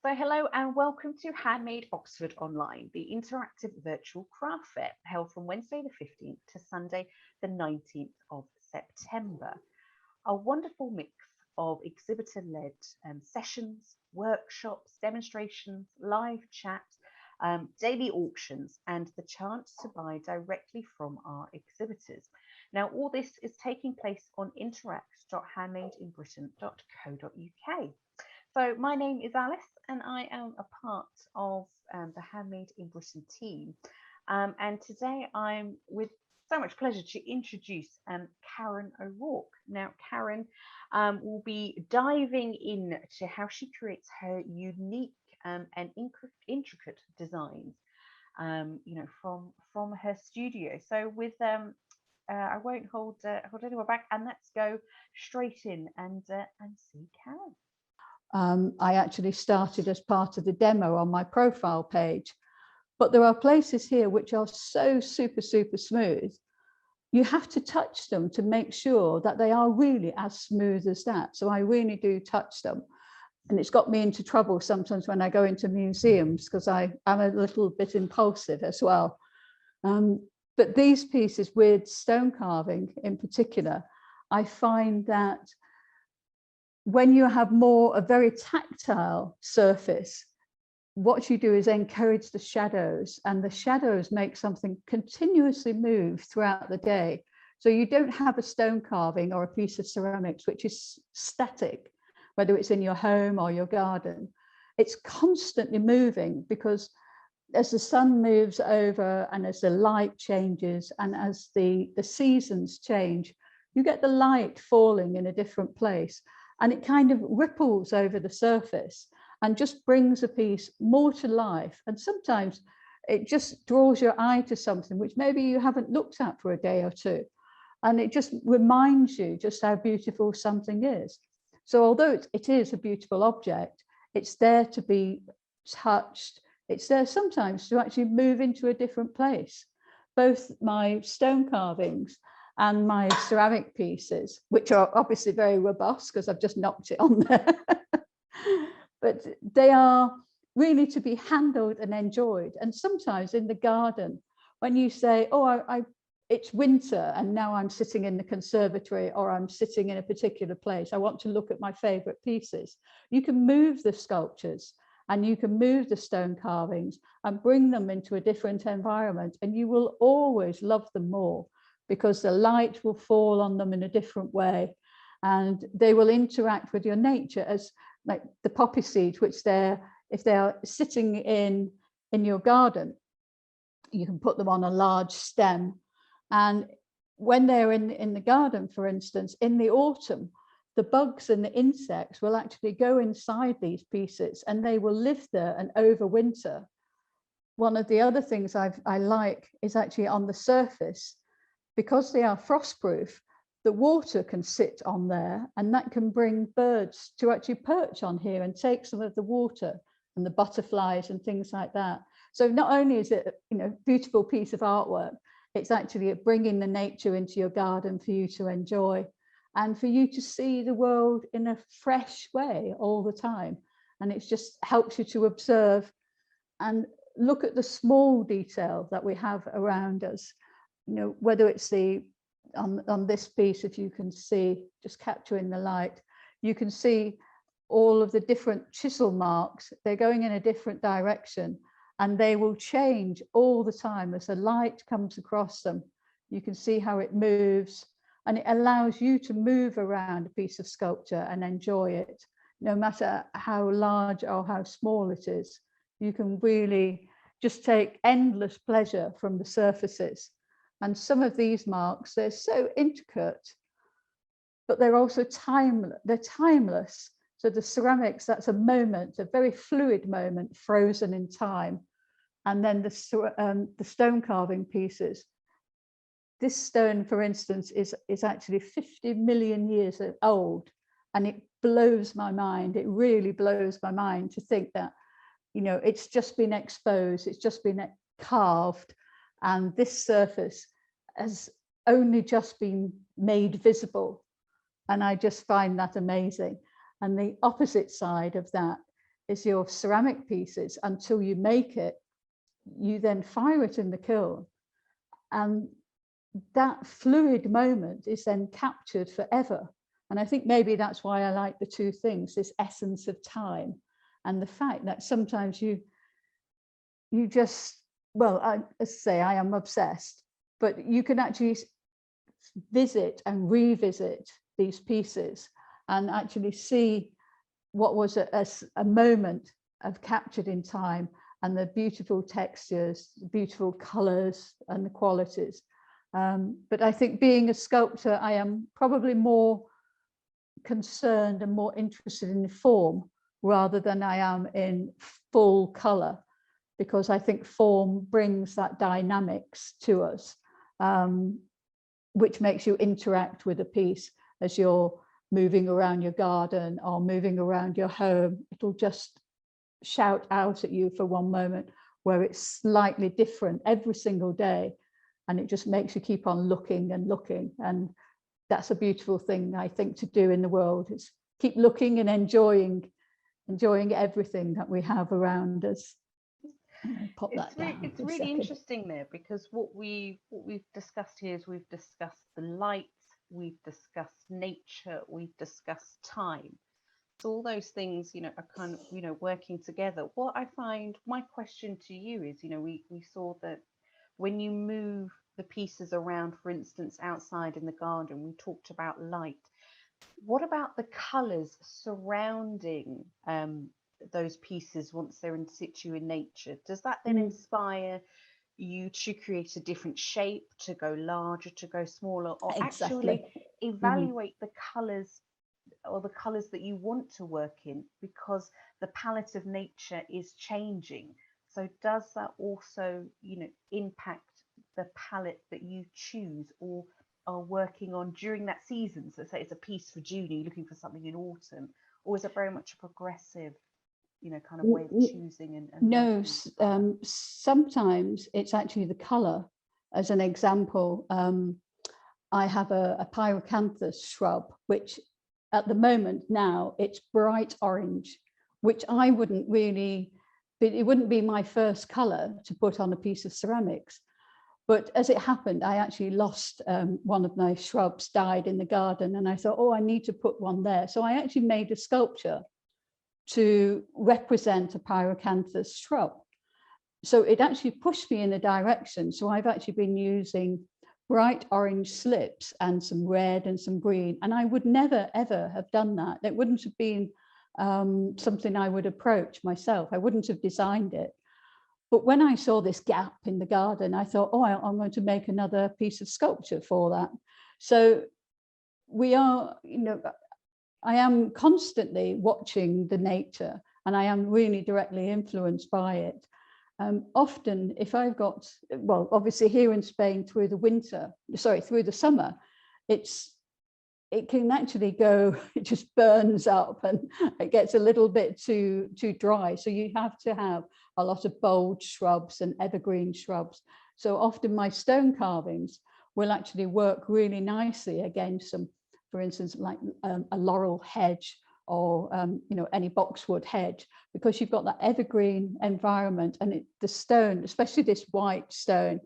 So, hello and welcome to Handmade Oxford Online, the interactive virtual craft fair held from Wednesday the 15th to Sunday the 19th of September. A wonderful mix of exhibitor led sessions, workshops, demonstrations, live chat, daily auctions, and the chance to buy directly from our exhibitors. Now, all this is taking place on interact.handmadeinbritain.co.uk. So my name is Alice, and I am a part of the Handmade in Britain team. And today I'm with so much pleasure to introduce Caron O'Rourke. Now, Caron will be diving into how she creates her unique and intricate designs, from her studio. So I won't hold anyone back, and let's go straight in and see Caron. I actually started as part of the demo on my profile page, but there are places here which are so super smooth. You have to touch them to make sure that they are really as smooth as that. So I really do touch them. And it's got me into trouble sometimes when I go into museums because I'm a little bit impulsive as well. But these pieces with stone carving in particular, I find that when you have a very tactile surface, what you do is encourage the shadows, and the shadows make something continuously move throughout the day. So you don't have a stone carving or a piece of ceramics which is static, whether it's in your home or your garden. It's constantly moving because as the sun moves over and as the light changes and as the seasons change, you get the light falling in a different place. And it kind of ripples over the surface and just brings a piece more to life. And sometimes it just draws your eye to something which maybe you haven't looked at for a day or two. And it just reminds you just how beautiful something is. So although it is a beautiful object, it's there to be touched. It's there sometimes to actually move into a different place. Both my stone carvings and my ceramic pieces, which are obviously very robust because I've just knocked it on there, but they are really to be handled and enjoyed. And sometimes in the garden, when you say, oh, it's winter and now I'm sitting in the conservatory or I'm sitting in a particular place, I want to look at my favorite pieces, you can move the sculptures and you can move the stone carvings and bring them into a different environment, and you will always love them more, because the light will fall on them in a different way and they will interact with your nature, as like the poppy seeds, which if they are sitting in your garden, you can put them on a large stem. And when they're in the garden, for instance, in the autumn, the bugs and the insects will actually go inside these pieces and they will live there and overwinter. One of the other things I like is actually on the surface, because they are frostproof, the water can sit on there and that can bring birds to actually perch on here and take some of the water, and the butterflies and things like that. So not only is it a beautiful piece of artwork, it's actually bringing the nature into your garden for you to enjoy and for you to see the world in a fresh way all the time. And it just helps you to observe and look at the small detail that we have around us. Whether it's on this piece, if you can see, just capturing the light, you can see all of the different chisel marks. They're going in a different direction and they will change all the time as the light comes across them. You can see how it moves, and it allows you to move around a piece of sculpture and enjoy it, no matter how large or how small it is. You can really just take endless pleasure from the surfaces. And some of these marks, they're so intricate, but they're also timeless. So the ceramics, that's a moment, a very fluid moment, frozen in time. And then the stone carving pieces. This stone, for instance, is actually 50 million years old. And it blows my mind. It really blows my mind to think that, it's just been exposed, it's just been carved, and this surface has only just been made visible. And I just find that amazing. And the opposite side of that is your ceramic pieces until you make it. You then fire it in the kiln, and that fluid moment is then captured forever. And I think maybe that's why I like the two things, this essence of time and the fact that sometimes you just, well, I say I am obsessed, but you can actually visit and revisit these pieces and actually see what was a moment of captured in time, and the beautiful textures, the beautiful colors and the qualities. But I think being a sculptor, I am probably more concerned and more interested in the form rather than I am in full color, because I think form brings that dynamics to us, which makes you interact with a piece as you're moving around your garden or moving around your home. It'll just shout out at you for one moment where it's slightly different every single day, and it just makes you keep on looking and looking. And that's a beautiful thing, I think, to do in the world, is keep looking and enjoying everything that we have around us. Pop that down. It's really interesting there, because what we've discussed here is we've discussed the light, we've discussed nature, we've discussed time. So all those things, are kind of, working together. What I find, my question to you is, we saw that when you move the pieces around, for instance, outside in the garden, we talked about light. What about the colours surrounding those pieces once they're in situ in nature? Does that then inspire you to create a different shape, to go larger, to go smaller, or actually evaluate the colours, or the colours that you want to work in, because the palette of nature is changing? So does that also, impact the palette that you choose or are working on during that season? So say it's a piece for June, you're looking for something in autumn, or is it very much a progressive, kind of way of choosing? And no, sometimes it's actually the color. As an example, I have a pyrocanthus shrub, which at the moment now it's bright orange, which I wouldn't really, it wouldn't be my first color to put on a piece of ceramics. But as it happened, I actually lost one of my shrubs, died in the garden, and I thought, oh, I need to put one there. So I actually made a sculpture to represent a pyrocanthus shrub. So it actually pushed me in a direction. So I've actually been using bright orange slips and some red and some green. And I would never, ever have done that. It wouldn't have been something I would approach myself. I wouldn't have designed it. But when I saw this gap in the garden, I thought, oh, I'm going to make another piece of sculpture for that. So we are, I am constantly watching the nature, and I am really directly influenced by it. Often if I've got, well, obviously here in Spain through the summer, it can actually go, it just burns up and it gets a little bit too dry. So you have to have a lot of bold shrubs and evergreen shrubs. So often my stone carvings will actually work really nicely against some, for instance, like a laurel hedge, or any boxwood hedge, because you've got that evergreen environment. And the stone, especially this white stone,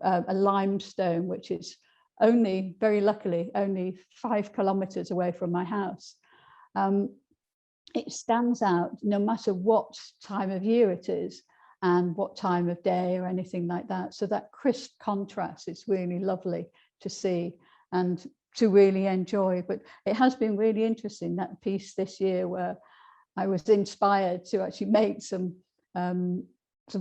a limestone, which is only, very luckily, only 5 kilometers away from my house. It stands out no matter what time of year it is and what time of day or anything like that. So that crisp contrast is really lovely to see and to really enjoy. But it has been really interesting, that piece this year, where I was inspired to actually make some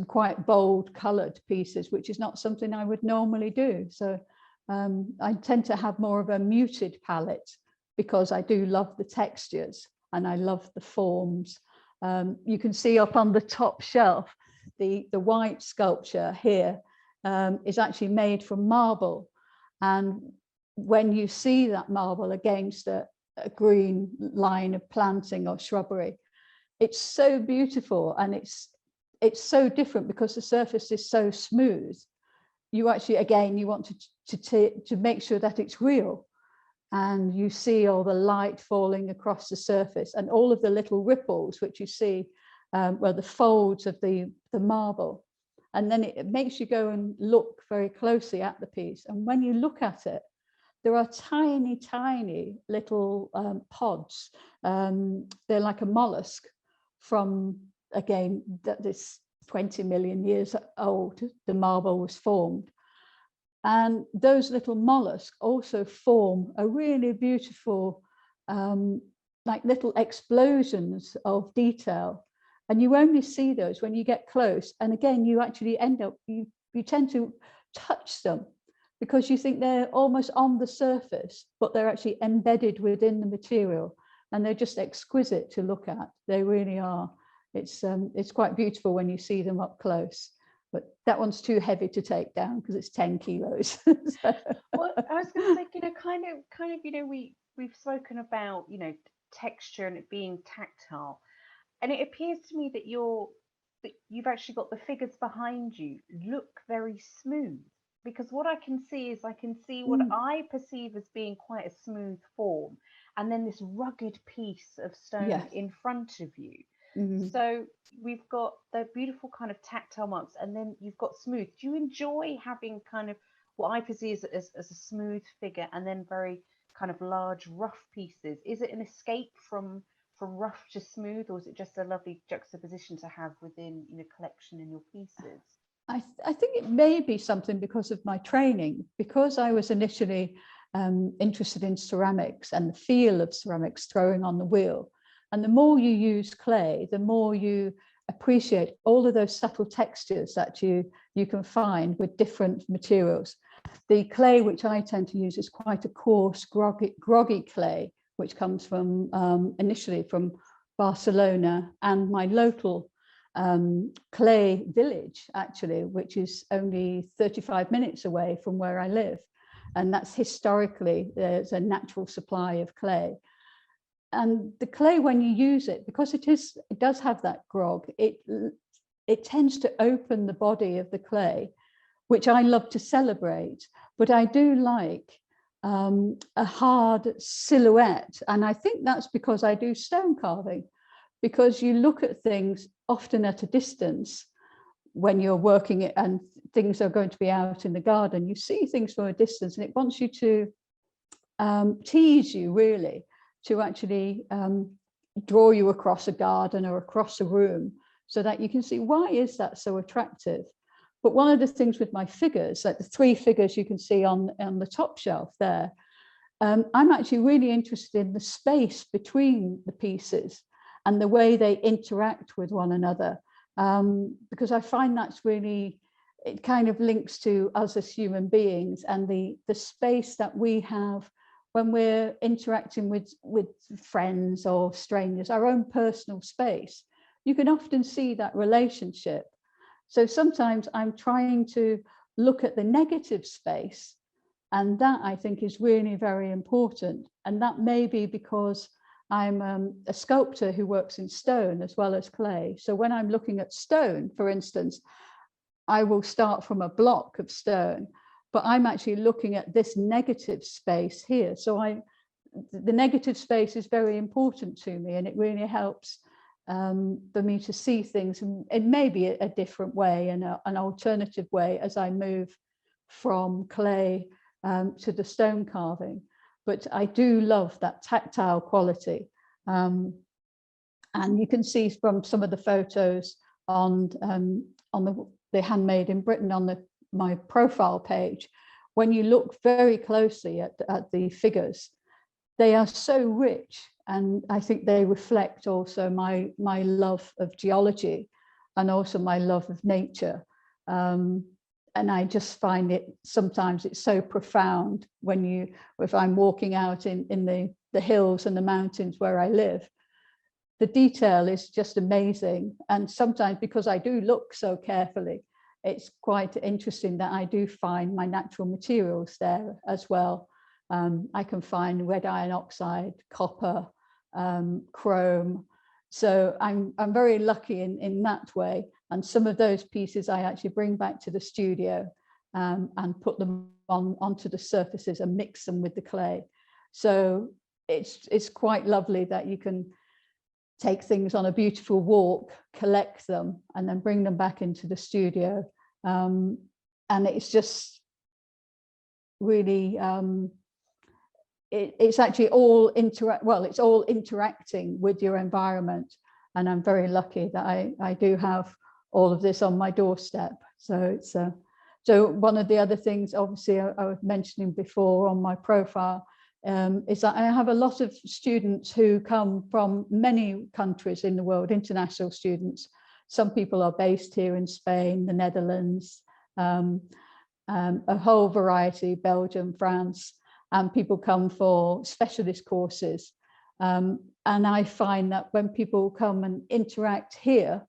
quite bold colored pieces, which is not something I would normally do. So I tend to have more of a muted palette, because I do love the textures and I love the forms. You can see up on the top shelf, the white sculpture here is actually made from marble. And when you see that marble against a green line of planting or shrubbery, it's so beautiful, and it's so different because the surface is so smooth. You actually, again, you want to make sure that it's real, and you see all the light falling across the surface and all of the little ripples which you see well, the folds of the marble. And then it makes you go and look very closely at the piece. And when you look at it, there are tiny, tiny little pods. They're like a mollusk from, again, this 20 million years old, the marble was formed. And those little mollusks also form a really beautiful, like little explosions of detail. And you only see those when you get close. And again, you actually end up, you tend to touch them because you think they're almost on the surface, but they're actually embedded within the material. And they're just exquisite to look at. They really are. It's quite beautiful when you see them up close. But that one's too heavy to take down because it's 10 kilos. Well, I was going to say, kind of, we've spoken about, texture and it being tactile. And it appears to me that you've actually got the figures behind you look very smooth, because what I can see is what I perceive as being quite a smooth form, and then this rugged piece of stone in front of you. Mm-hmm. So we've got the beautiful kind of tactile marks, and then you've got smooth. Do you enjoy having kind of what I perceive as a smooth figure and then very kind of large rough pieces? Is it an escape from rough to smooth, or is it just a lovely juxtaposition to have within collection in your pieces? I think it may be something because of my training, because I was initially interested in ceramics and the feel of ceramics throwing on the wheel. And the more you use clay, the more you appreciate all of those subtle textures that you can find with different materials. The clay which I tend to use is quite a coarse, groggy clay, which comes from initially from Barcelona and my local clay village, actually, which is only 35 minutes away from where I live. And that's historically, there's a natural supply of clay. And the clay, when you use it, because it does have that grog, it tends to open the body of the clay, which I love to celebrate. But I do like a hard silhouette. And I think that's because I do stone carving, because you look at things often at a distance when you're working it and things are going to be out in the garden. You see things from a distance and it wants you to tease you, really, to actually draw you across a garden or across a room so that you can see, why is that so attractive? But one of the things with my figures, like the 3 figures you can see on the top shelf there, I'm actually really interested in the space between the pieces and the way they interact with one another, because I find that's really, it kind of links to us as human beings and the space that we have when we're interacting with friends or strangers, our own personal space. You can often see that relationship. So sometimes I'm trying to look at the negative space, and that I think is really very important. And that may be because I'm a sculptor who works in stone as well as clay. So when I'm looking at stone, for instance, I will start from a block of stone, but I'm actually looking at this negative space here. So the negative space is very important to me, and it really helps for me to see things in maybe a different way and an alternative way as I move from clay to the stone carving. But I do love that tactile quality. And you can see from some of the photos on the Handmade in Britain on my profile page, when you look very closely at the figures, they are so rich. And I think they reflect also my love of geology and also my love of nature. And I just find it, sometimes it's so profound if I'm walking out in the hills and the mountains where I live, the detail is just amazing. And sometimes, because I do look so carefully, it's quite interesting that I do find my natural materials there as well. I can find red iron oxide, copper, chrome. So I'm very lucky in that way. And some of those pieces I actually bring back to the studio and put them onto the surfaces and mix them with the clay. So it's quite lovely that you can take things on a beautiful walk, collect them, and then bring them back into the studio. And it's just really, it's actually all it's all interacting with your environment. And I'm very lucky that I do have all of this on my doorstep. So it's so one of the other things, obviously, I was mentioning before on my profile, is that I have a lot of students who come from many countries in the world, international students. Some people are based here in Spain, the Netherlands, a whole variety, Belgium, France, and people come for specialist courses. And I find that when people come and interact here,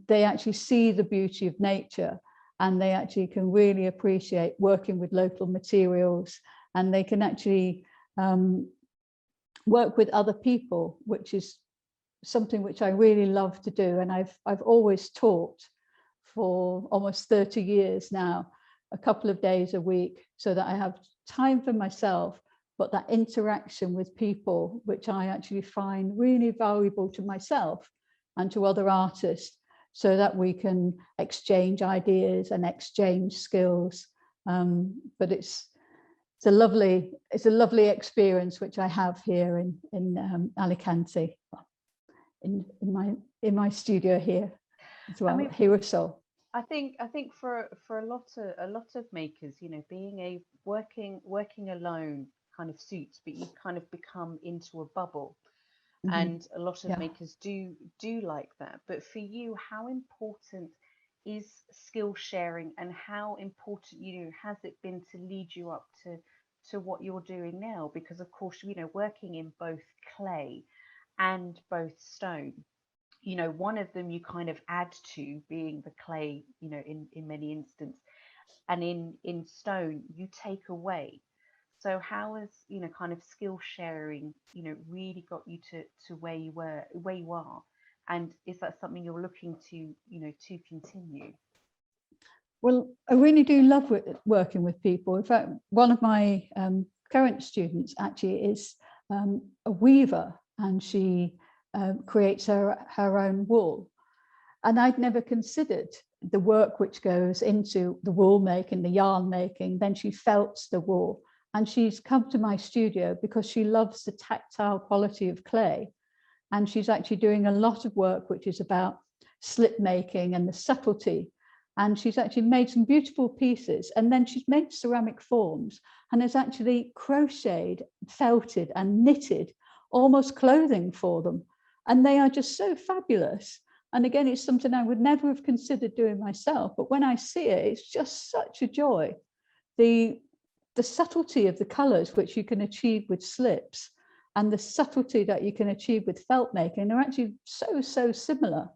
they actually see the beauty of nature, and they actually can really appreciate working with local materials, and they can actually work with other people, which is something which I really love to do. And I've always taught for almost 30 years now, a couple of days a week, so that I have time for myself, but that interaction with people, which I actually find really valuable to myself and to other artists, so that we can exchange ideas and exchange skills. But it's a lovely experience which I have here in Alicante, in my studio here as well, Hirosol. I think for a lot of makers, you know, being working alone kind of suits, but you kind of become into a bubble. Mm-hmm. And a lot of makers do like that. But for you, how important is skill sharing, and how important, you know, has it been to lead you up to what you're doing now? Because of course, you know, working in both clay and both stone, you know, one of them you kind of add to, being the clay, you know, in many instances, and in stone you take away. So how has, you know, kind of skill sharing, you know, really got you to where you are, and is that something you're looking to, you know, to continue? Well, I really do love working with people. In fact, one of my current students actually is a weaver, and she creates her own wool. And I'd never considered the work which goes into the wool making, the yarn making. Then she felts the wool. And she's come to my studio because she loves the tactile quality of clay. And she's actually doing a lot of work which is about slip making and the subtlety. And she's actually made some beautiful pieces. And then she's made ceramic forms and has actually crocheted, felted and knitted almost clothing for them. And they are just so fabulous. And again, it's something I would never have considered doing myself. But when I see it, it's just such a joy. The subtlety of the colors which you can achieve with slips, and the subtlety that you can achieve with felt making, are actually so similar.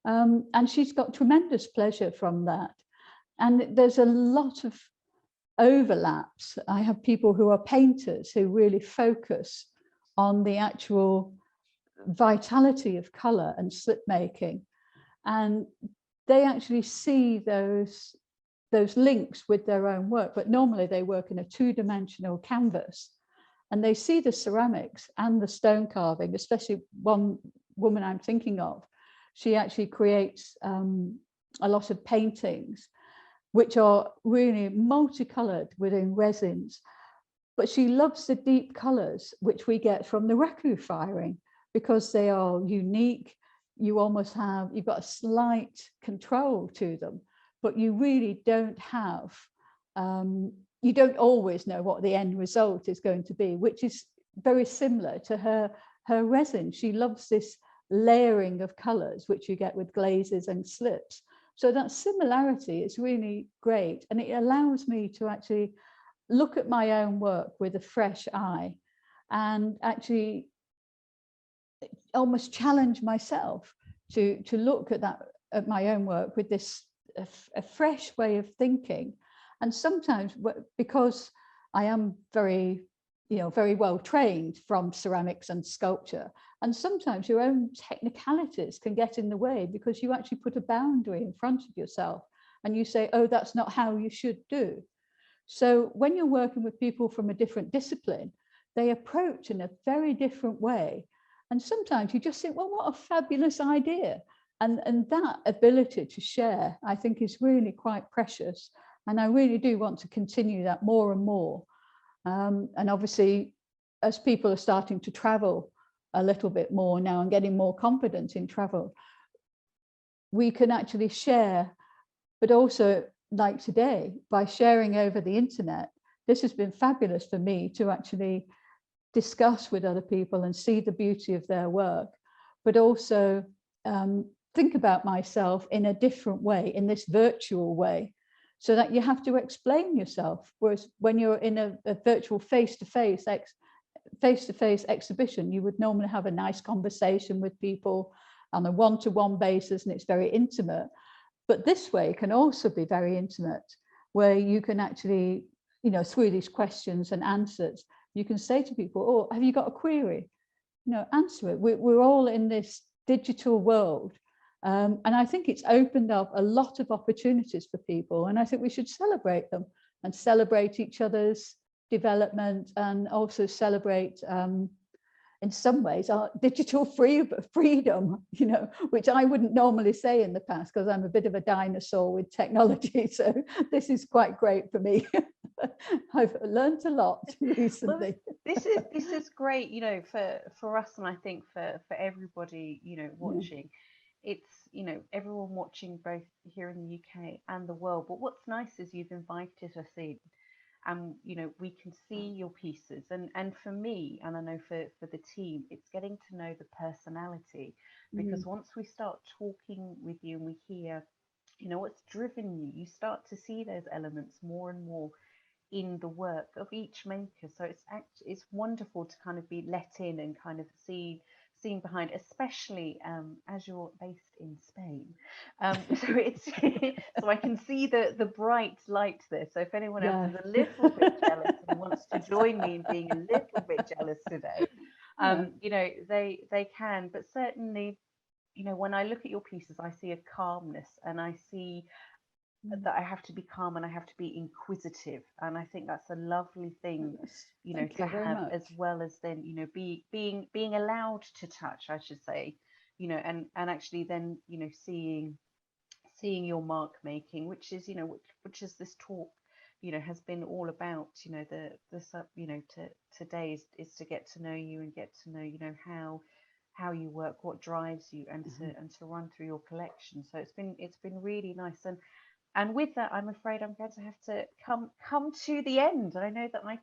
And she's got tremendous pleasure from that. And there's a lot of overlaps. I have people who are painters who really focus on the actual vitality of color and slip making, and they actually see those links with their own work. But normally they work in a two-dimensional canvas, and they see the ceramics and the stone carving. Especially one woman I'm thinking of, she actually creates a lot of paintings which are really multicolored within resins, but she loves the deep colors which we get from the raku firing, because they are unique. You've got a slight control to them, but you really don't have, you don't always know what the end result is going to be, which is very similar to her resin. She loves this layering of colors, which you get with glazes and slips. So that similarity is really great. And it allows me to actually look at my own work with a fresh eye, and actually almost challenge myself to look at my own work with this a fresh way of thinking. And sometimes, because I am very well trained from ceramics and sculpture, and sometimes your own technicalities can get in the way, because you actually put a boundary in front of yourself and you say, oh, that's not how you should do. So when you're working with people from a different discipline, they approach in a very different way. And sometimes you just think, well, what a fabulous idea. And that ability to share, I think, is really quite precious. And I really do want to continue that more and more. And obviously, as people are starting to travel a little bit more now and getting more confident in travel, we can actually share, but also like today, by sharing over the internet, this has been fabulous for me to actually discuss with other people and see the beauty of their work, but also think about myself in a different way, in this virtual way, so that you have to explain yourself. Whereas when you're in a virtual face-to-face exhibition, you would normally have a nice conversation with people on a one-to-one basis, and it's very intimate. But this way can also be very intimate, where you can actually, you know, through these questions and answers, you can say to people, oh, have you got a query? You know, answer it. We're all in this digital world. And I think it's opened up a lot of opportunities for people. And I think we should celebrate them and celebrate each other's development, and also celebrate, in some ways, our digital freedom, you know, which I wouldn't normally say in the past, because I'm a bit of a dinosaur with technology. So this is quite great for me. I've learned a lot recently. Well, this is great, you know, for us, and I think for everybody, you know, watching. It's, you know, everyone watching both here in the UK and the world. But what's nice is you've invited us in, and you know, we can see your pieces, and for me, and I know for the team, it's getting to know the personality, because once we start talking with you and we hear, you know, what's driven you, you start to see those elements more and more in the work of each maker. So it's wonderful to kind of be let in and kind of seen behind, especially as you're based in Spain. So it's so I can see the bright light there. So if anyone else is a little bit jealous and wants to join me in being a little bit jealous today, you know, they can. But certainly, you know, when I look at your pieces, I see a calmness, and I see that I have to be calm and I have to be inquisitive. And I think that's a lovely thing, you know, to have, as well as then, you know, being allowed to touch, I should say, you know, and actually then, you know, seeing your mark making, which is, you know, which is this talk, you know, has been all about, you know, you know, today is to get to know you and get to know, you know, how you work, what drives you, and to run through your collection. So it's been really nice. And with that, I'm afraid I'm going to have to come to the end. I know that I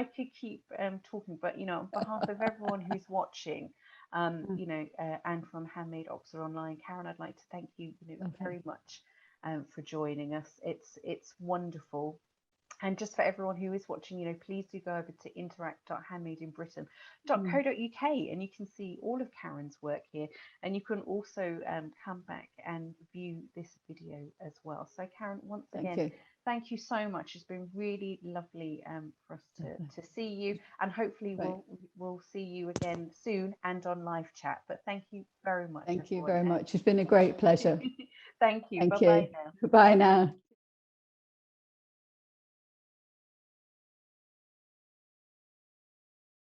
could keep talking, but you know, on behalf of everyone who's watching, you know, and from Handmade Oxford Online, Caron, I'd like to thank you, you know, very much for joining us. It's wonderful. And just for everyone who is watching, you know, please do go over to interact.handmadeinbritain.co.uk, and you can see all of Caron's work here. And you can also come back and view this video as well. So Caron, once again, thank you so much. It's been really lovely for us to see you, and hopefully we'll see you again soon and on live chat. But thank you very much. Thank you very much. It's been a great pleasure. Thank you. Bye-bye now. Goodbye now.